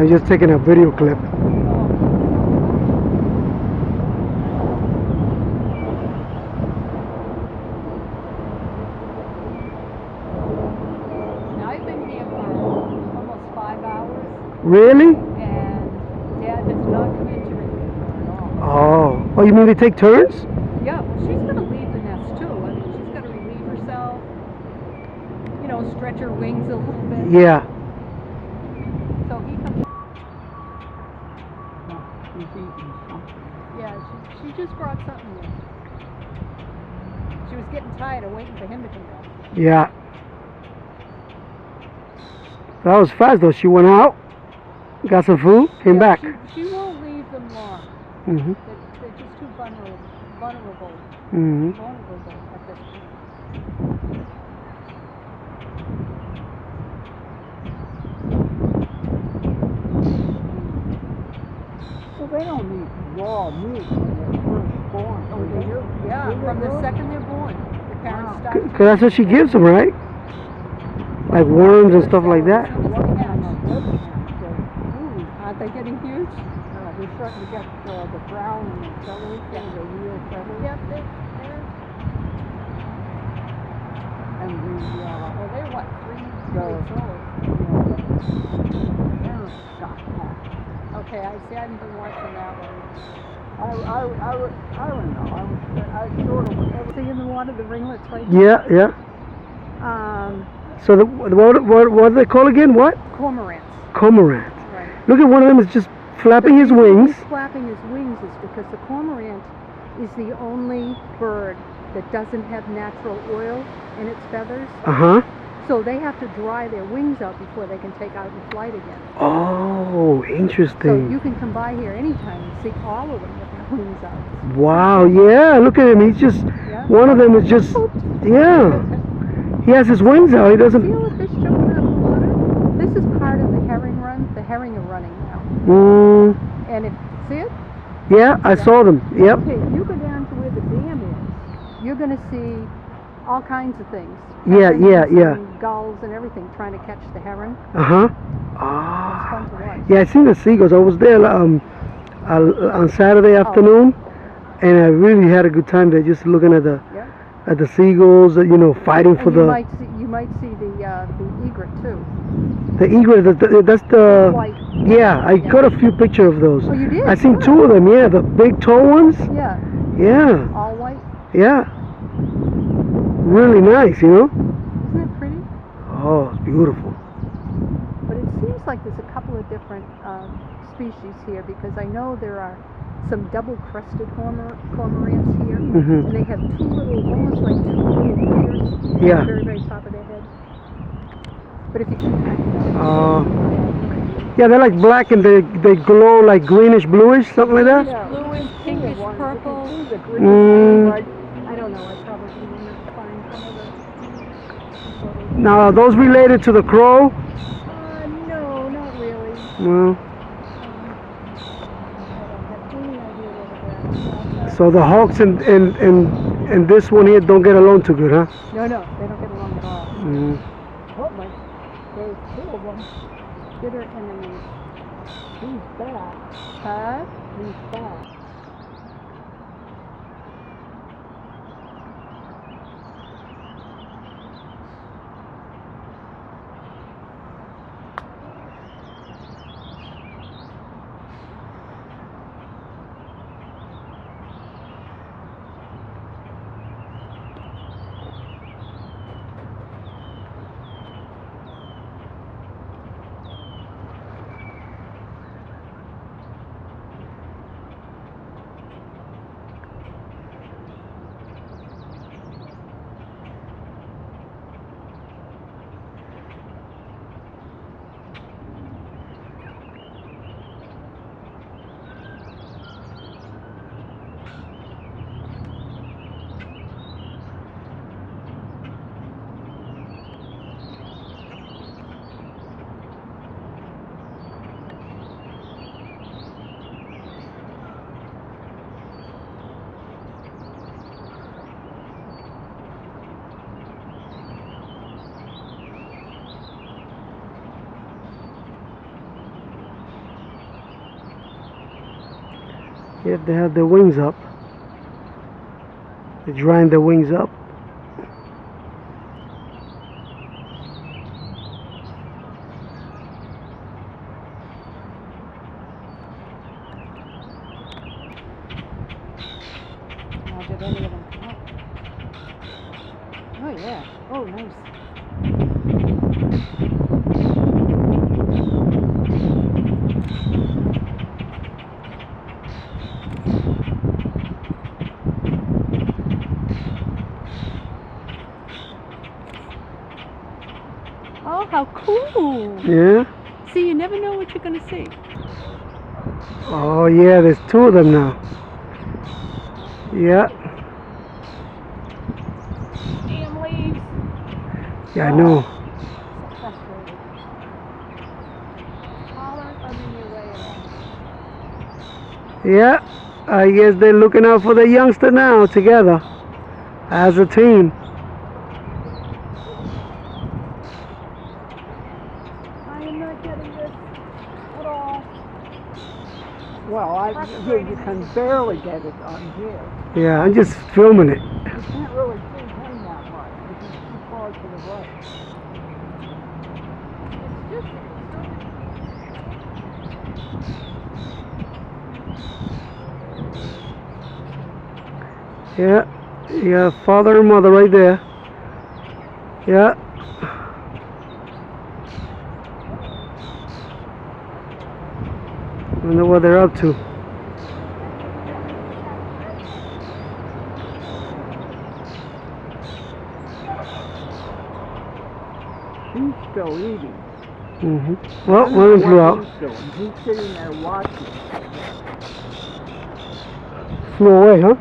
I was just taking a video clip. I've been here for almost 5 hours, Really? and Dad has not come in to relieve her at all. Oh, you mean they take turns? Yeah, well, she's going to leave the nest too. I mean, she's got to relieve herself, you know, stretch her wings a little bit. Yeah. So he comes. No, she's eating something. Yeah, she just brought something in. She was getting tired of waiting for him to come back. Yeah. That was fast though. She went out, got some food, came back. She won't leave them long. Mm-hmm. They're just too vulnerable Mm-hmm. at this point. Well, they don't eat raw meat when they're first born. Oh, they do? Yeah, from the second they're born. The parents start. Cause that's what she gives them, right? Like worms and stuff like that. Aren't they getting huge? They starting to get the brown and the feathers, the real feathers. Yep, And they're what, 3 the weeks old? parents got that. Okay, I see. I haven't been watching that one. I don't know. I sort of. See in the water, the ringlets right Yeah, yeah. there? So what do they call again? What? Cormorants. Cormorant. Right. Look at one of them is just flapping his wings. He's flapping his wings is because the cormorant is the only bird that doesn't have natural oil in its feathers. Uh-huh. So they have to dry their wings out before they can take out in flight again. Oh, So interesting. you can come by here anytime and see all of them with their wings out. Wow, yeah, look at him. He's just, Yeah. one of them is just, yeah. He has his wings out. He See doesn't, all the fish jumping out of the water? This is part of the herring run. The herring are running now. And if, see it? yeah, I saw them. Yep. Okay, you go down to where the dam is, you're going to see all kinds of things. Yeah, yeah, Herons yeah. and gulls and everything trying to catch the heron. Uh-huh. It's Ah. fun to watch. Yeah, I seen the seagulls. I was there on Saturday afternoon, and I really had a good time there, just looking at the Yeah. seagulls, you know, fighting And for you the might see the egret too. egret. That's the White. yeah. I got a few pictures of those. Oh, you did? I seen Good. 2 of them. Yeah, the big tall ones. Yeah, Yeah, all white. yeah. Really nice, you know. Isn't it pretty? Oh, it's beautiful. But it seems like there's a couple of different species here because I know there are some double-crested cormorants here, Mhm. and they have 2 little, almost like 2 little ears at Yeah. the very, very top of their head. But if you Yeah, they're like black and they glow like greenish, bluish, something like that. bluish, pinkish, purple. Mm. I don't know. I probably didn't find some of the. Now, are those related to the crow? No, not really. Well, I don't have any idea what they're. so the hawks and this one here don't get along too good, huh? No, they don't get along at all. Mm. Oh my, there's 2 of them. Bitter enemies. Who's that? Huh? Who's that? Yeah, they have their wings up. They're drying their wings up. Now, did any of them come up? Oh, yeah. Oh, nice. Oh, how cool. Yeah? See, you never know what you're going to see. Oh yeah, there's two of them now. Yeah. Damn leaves. Yeah, I know. So frustrating. Holler, I'm in your way along. Yeah. I guess they're looking out for the youngster now together as a team. I am not getting this at all. Well, you can barely get it on here. Yeah, I'm just filming it. You can't really see him that much because he's too far to the right. It's just Yeah. Yeah, father and mother right there. Yeah. Wonder what they're up to. He's still eating. Well, I don't one of them know flew what out. he's doing. He's sitting there watching. Flew away, huh?